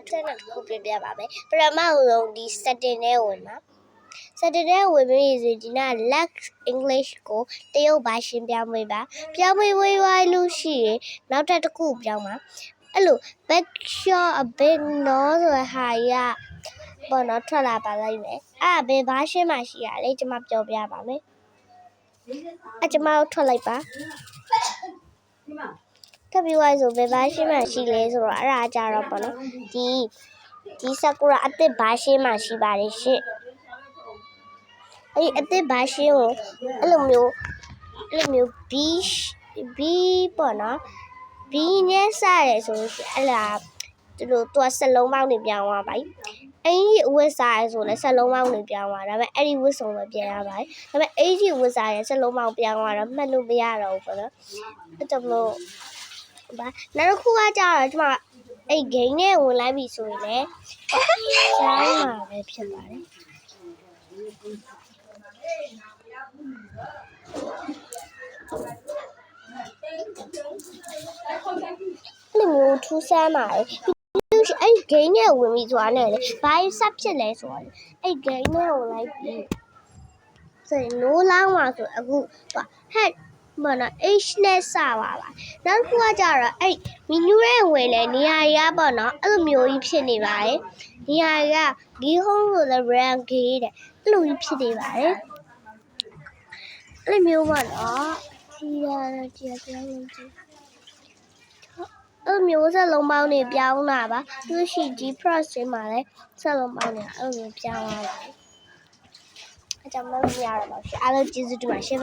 Setting ကိုပြပြပါမယ်ပထမဆုံးဒီ setting နဲ့ဝင်ပါ setting နဲ့ဝင်ပြီးဆိုဒီနာ Let's English ကိုတရုတ်ဘာရှင်းပြောင်းပေးပါပြောင်းပေးဝေးဝိုင်းလို့ရှိရင်နောက်ထပ်တစ်ခုပြောင်းပါအဲ့လို back shot a big no ဆိုတဲ့ဟာကြီးကပေါ်တော့ထွက်လာပါလိမ့်မယ်အဲ့ဘယ်ဘာရှင်းမှရှိရလဲကျွန်မပြောပြပါမယ်အဲ့ကျွန်မတို့ထွက်လိုက်ပါထပ်ပြီးဝိုင်းဆိုဘယ်ဘာရှင်းမှရှိလဲဆိုတော့အဲ့ဒါကြတော့ပေါ့နော်ဒီဆာကူရာအသစ်ဘာရှင်းမှရှိပါတယ်ရှင့်အဲ့အသစ်ဘာရှင်းကိုအဲ့လိုမျိုး B ပေါ့နော် B နဲ့စရဲဆိုလို့ရှိရင်အဲ့ဒါသူကစက်လုံးပေါင်းနေပြောင်းသွားပါပြီအဲ့ဒီအဝတ်စားရဲဆိုလဲစက်လုံးပေါင်းနေပြောင်းသွားဒါပေမဲ့အဲ့ဒီဝတ်စုံပဲပြန်ရပါတယ်ဒါပေမဲ့အဲ့ဒီဝတ်စားရဲစက်လုံးပေါင်းပြောင်းသွားတော့မှတ်လို့မရတော့ဘူးပေါ့နော်အဲ့ကြောင့်မလို့ဘာနောက်တစ်ခုကကြာတော့ကျွန်မအဲ့ game နဲ့ဝင်လိုက်ပြီဆိုရင်လည်းကျောင်းမှာပဲဖြစ်ပါတယ်အဲ့လိုမျိုးထူးဆန်းပါတယ်အဲ့ game နဲ့ဝင်ပြီးသွားနေတယ်ဘာဆက်ဖြစ်လဲဆိုတော့အဲ့ game နဲ့ဝင်လိုက်ပြီဆိုရင် no လောင်းမှာဆိုအခုဟဲ့မနော် H နဲ့စပါပါနောက်တစ်ခုကကြတော့အဲ့ menu ရဲ့ဝင်လဲနေရာရပေါ့နော်အဲ့လိုမျိုးကြီးဖြစ်နေပါတယ်နေရာက game home ဆိုလဲ brand game တဲ့အဲ့လိုကြီးဖြစ်နေပါတယ်အဲ့လိုမျိုးပေါ့နော်ကြည့်ပြောင်းကြည့်အဲ့မျိုးစက်လုံးပေါင်းနေပြောင်းတာပါသူရှိဒီ process မှာလဲစက်လုံးပေါင်းနေအဲ့လိုမျိုးပြောင်းသွားပါတယ်အကြောင်းမလို့ရတော့ပါရှင်အားလုံးကျေးဇူးတင်ပါရှင်